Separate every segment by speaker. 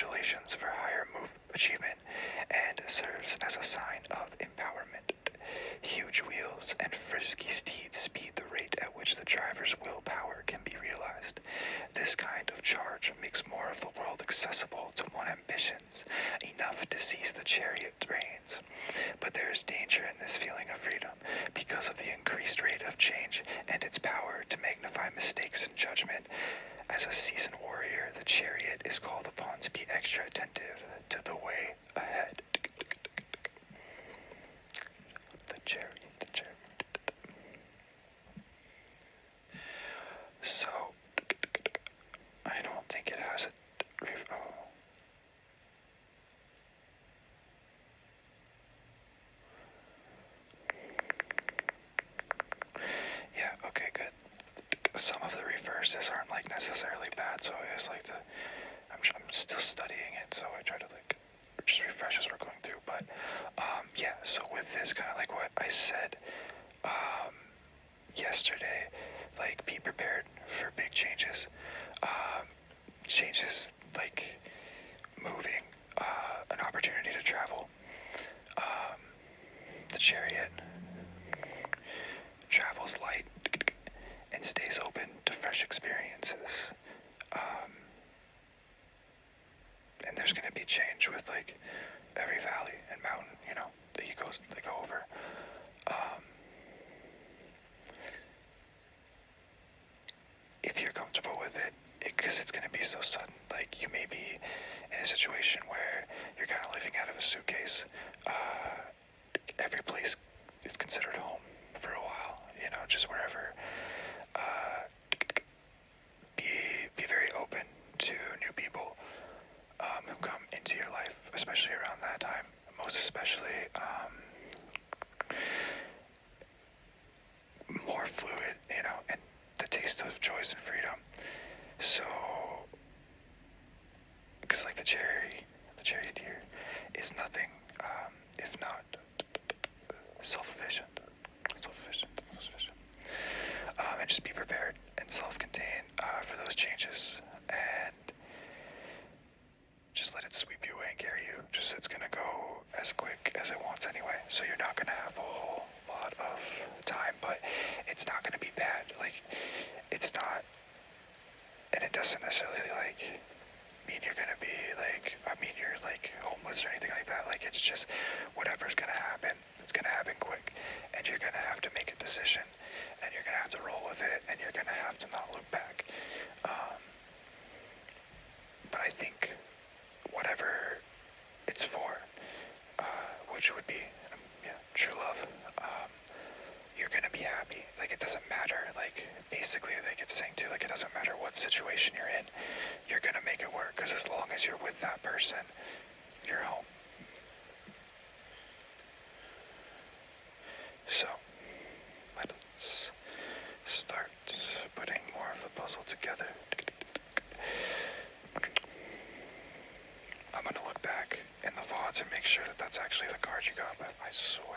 Speaker 1: congratulations for higher achievement and serves as a sign of empowerment. Huge wheels and frisky steeds speed the rate at which the driver's willpower can be realized. This kind of charge makes more of the world accessible to one's ambitions, enough to seize the chariot reins. But there is danger in this feeling of freedom because of the increased rate of change and its power to magnify mistakes in judgment. As a seasoned warrior, the chariot is called upon to be extra attentive to the way ahead. The chariot. So, I don't think it has a... Yeah, okay, good. Some of the reverses aren't like necessarily bad, so I just like to... I'm still studying it, so I try to like just refresh as we're going through. But yeah, so with this, kind of like what I said yesterday, like be prepared for big changes. Changes like moving, an opportunity to travel. The chariot travels light and stays open to fresh experiences. And there's going to be change with like every valley and mountain, that you go over. If you're comfortable with it, because it's going to be so sudden, like you may be in a situation where you're kind of living out of a suitcase. Every place is considered home for a while, just wherever. Be very open to new people who come into your life, especially around that time. Most especially, more fluid, and the taste of choice and freedom. So, because like the charioteer is nothing if not self-efficient. And just be prepared and self-contained for those changes, and just let it sweep you away and carry you. Just it's gonna go as quick as it wants anyway, so you're not gonna have a whole lot of time, but it's not gonna be bad. Like, it's not, and it doesn't necessarily like mean you're gonna be like, you're like homeless or anything like that. Like, it's just whatever's gonna happen, it's gonna happen quick, and you're gonna have to make a decision, and you're gonna have to roll with it, and you're gonna have to not look back. But I think whatever it's for, which would be true love, you're gonna be happy. Like, it doesn't matter. Like, basically, like it's saying too, like, it doesn't matter what situation you're in, you're gonna make it work, because as long as you're with that person, you're home. So, let's start putting more of the puzzle together. I'm gonna look back in the VODs and make sure that that's actually the card you got, but I swear.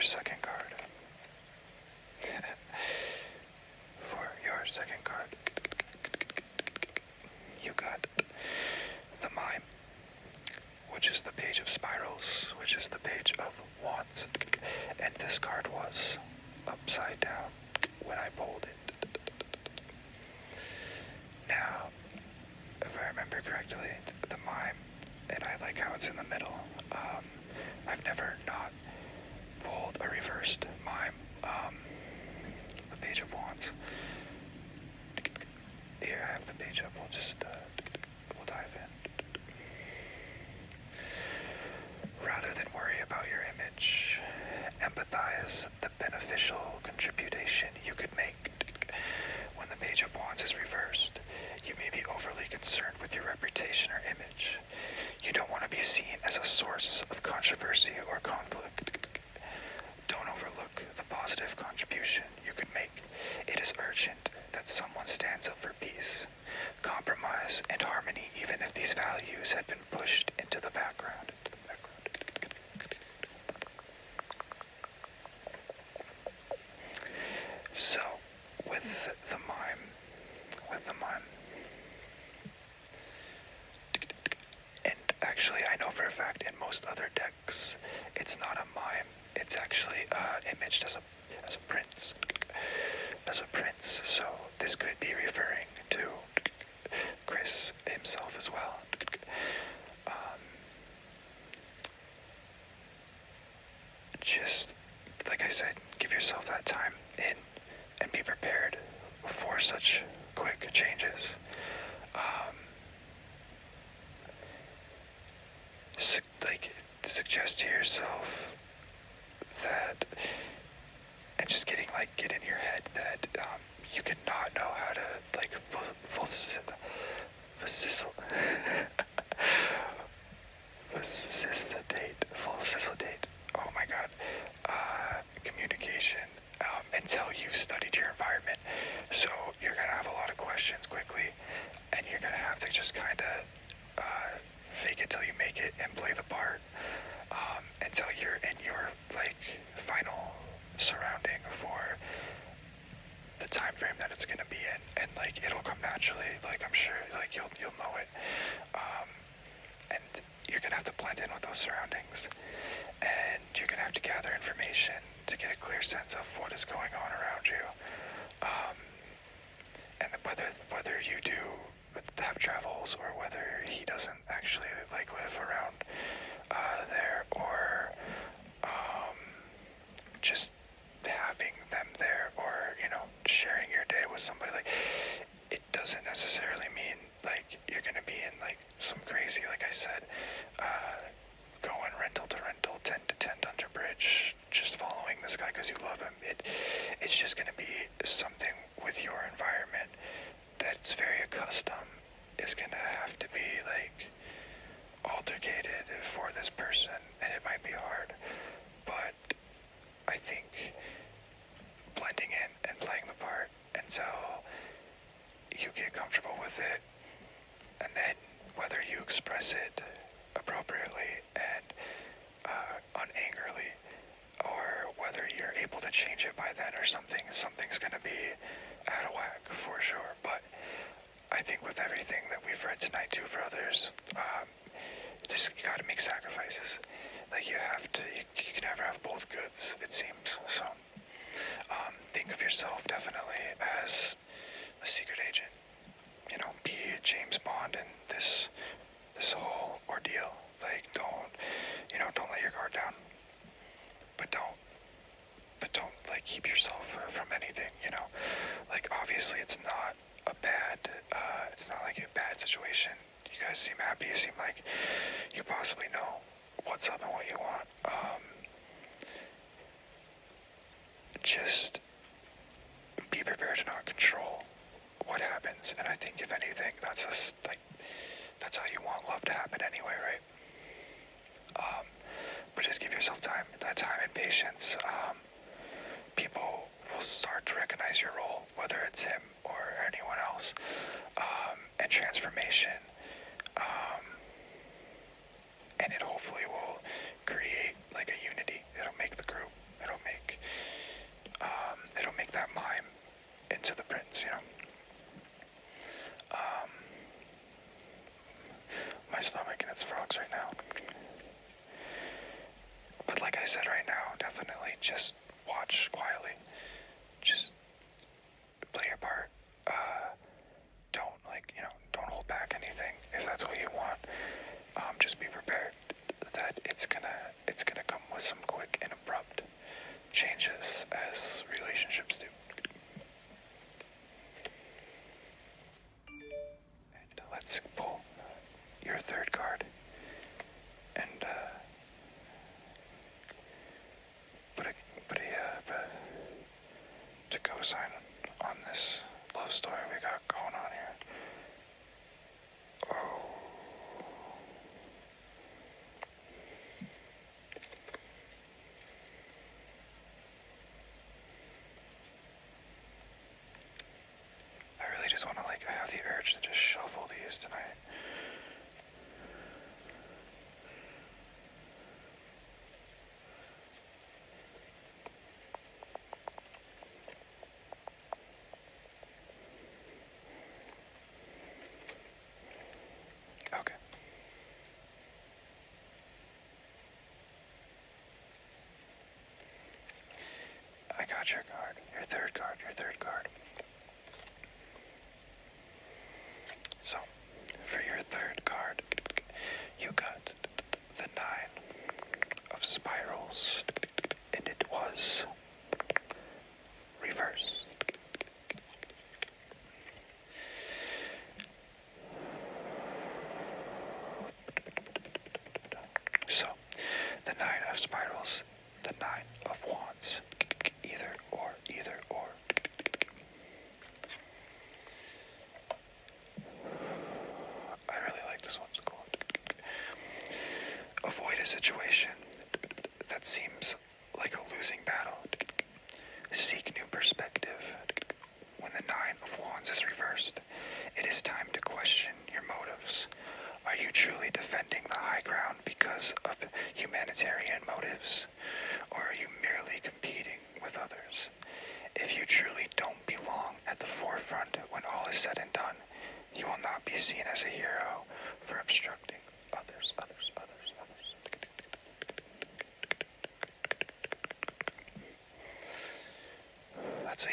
Speaker 1: Second card. For your second card, you got the Mime, which is the Page of Spirals, which is the Page of Wands, and this card was upside down when I pulled it. Now, if I remember correctly, the Mime, and I like how it's in the middle. I've never not pulled a reversed Mime, the Page of Wands. Here I have the page up, we'll dive in. Rather than worry about your image, empathize the beneficial contribution you could make. When the Page of Wands is reversed, you may be overly concerned with your reputation or image. You don't want to be seen as a source of controversy or conflict. positive contribution you can make. It is urgent that someone stands up for peace, compromise, and harmony, even if these values had been pushed into the background. So, with the mime, and actually I know for a fact in most other decks, it's not a mime, it's actually imaged as a prince, so this could be referring to Chris himself as well. Just, like I said, give yourself that time in and be prepared for such quick changes. Suggest to yourself that, and just get in your head that you cannot know how to facilitate, oh my god, communication until you've studied your environment. So you're gonna have a lot of questions quickly, and you're gonna have to just kind of fake it till you make it and play the part until you're in your final surrounding for the time frame that it's gonna be in, and it'll come naturally. I'm sure you'll know it, and you're gonna have to blend in with those surroundings, and you're gonna have to gather information to get a clear sense of what is going on around you, and whether you do have travels or whether he doesn't actually live around there, or just having them there, or sharing your day with somebody. It doesn't necessarily mean you're gonna be in some crazy, like I said, going rental to rental, tent to tent under bridge, just following this guy because you love him. It's just gonna be something with your environment that's very accustomed, is gonna have to be altercated for this person, and it might be hard, but I think blending in and playing the part until you get comfortable with it, and then whether you express it appropriately and unangrily, or whether you're able to change it by then or something's gonna be out of whack for sure. But I think with everything that we've read tonight too for others, you gotta make sacrifices. You have to, you can never have both goods, it seems. So think of yourself definitely as a secret agent. Be James Bond in this whole ordeal. Don't let your guard down. But don't keep yourself from anything. Obviously it's not a bad situation. You guys seem happy. You seem like you possibly know what's up and what you want. Just be prepared to not control what happens, and I think if anything, that's how you want love to happen anyway, right? But just give yourself time and patience. People will start to recognize your role, whether it's him or anyone else, and transformation, and it hopefully will create a unity. It'll make the group. It'll make that mime into the prince. My stomach and its frogs right now. But like I said, right now, definitely just watch quietly. Just play your part. Don't hold back anything if that's what you want. Just be prepared that it's gonna come with some quick and abrupt changes, as relationships do. And let's pull your third card and put a the Nine of Spirals, the Nine of Wands. Either or, either or. I really like this one, it's cool. Avoid a situation that seems like a losing battle. Seek new perspective. When the Nine of Wands is reversed, it is time to question your motives. Are you truly defending the high ground because of humanitarian motives? Or are you merely competing with others? If you truly don't belong at the forefront when all is said and done, you will not be seen as a hero for obstructing others. That's a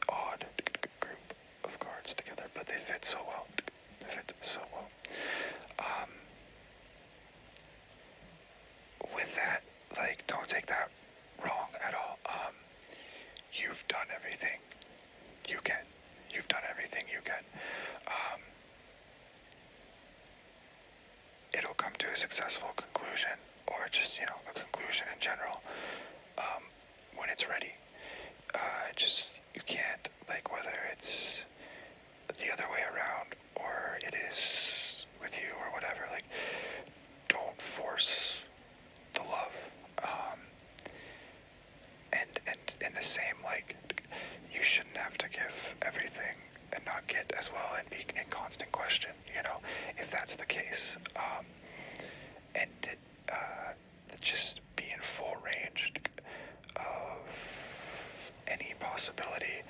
Speaker 1: odd group of cards together, but they fit so well. With that, like, don't take that wrong at all. You've done everything you can. You've done everything you can. It'll come to a successful conclusion, or just, a conclusion in general, when it's ready. You can't, like, whether it's the other way around, or it is with you, or whatever, like, don't force the love. And in the same, like, you shouldn't have to give everything and not get as well and be in constant question, if that's the case. Just be in full range of any possibility.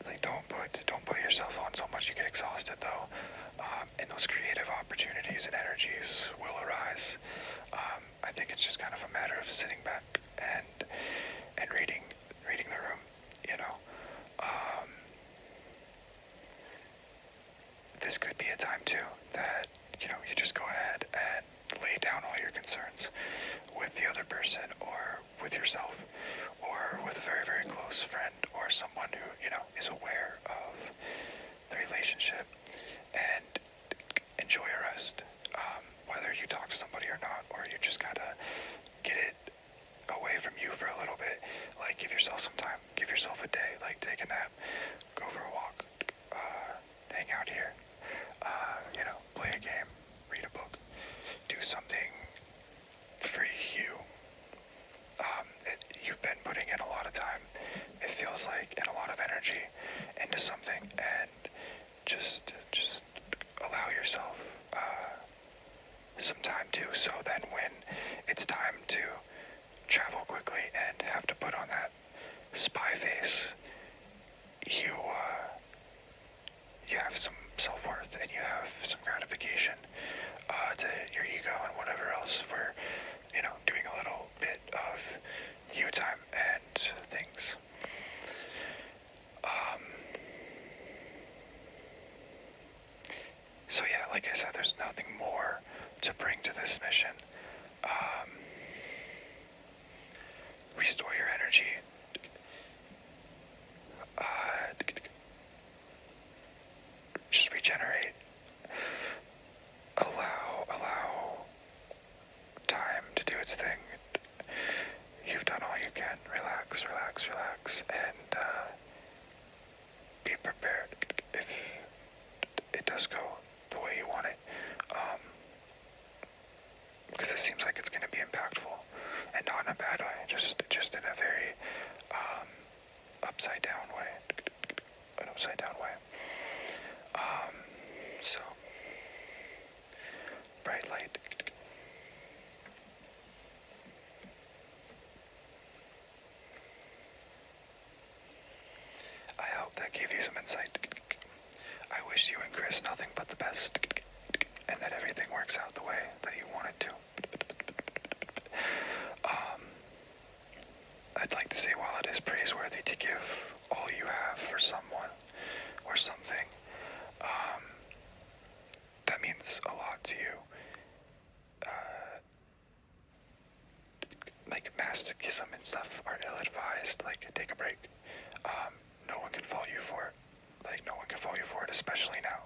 Speaker 1: Like, don't put yourself on so much you get exhausted, though. And those creative opportunities and energies will arise. I think it's just kind of a matter of sitting back and reading the room, This could be a time too that you just go ahead and lay down all your concerns with the other person, or with yourself, or with a very, very close friend, or someone who is aware of the relationship, and enjoy a rest. Whether you talk to somebody or not, or you just gotta get it away from you for a little bit. Like, give yourself some time, give yourself a day, like, take a nap, go for a walk, hang out here, play a game, read a book, do something for you. You've been putting in a lot of time, it feels like, and a lot of energy into something, and just allow yourself some time too, so then when it's time to travel quickly and have to put on that spy face, you have some self-worth, and you have some gratification to your ego and whatever else for doing a little bit of you time and things. So yeah, like I said, there's nothing more to bring to this mission. Restore your energy. Just regenerate. Allow time to do its thing. You've done all you can. Relax, and be prepared if it does go the way you want it. Because it seems like it's going to be impactful, and not in a bad way, just in a very upside down way. An upside down way. So, bright light. I hope that gave you some insight. I wish you and Chris nothing but the best, and that everything works out the way that you want it to. I'd like to say, while it is praiseworthy to give all you have for someone or something, that means a lot to you. Like, masochism and stuff are ill-advised. Like, take a break. No one can fault you for it. Like, no one can fault you for it, especially now.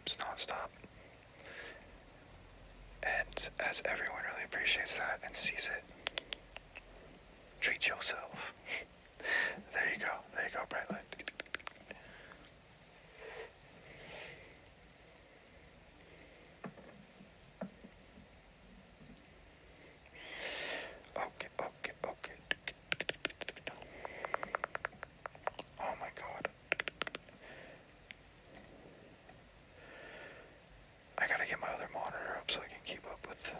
Speaker 1: games nonstop. And as everyone really appreciates that and sees it, treat yourself. There you go, bright light. Okay. Oh my god. I gotta get my other monitor up so I can keep up with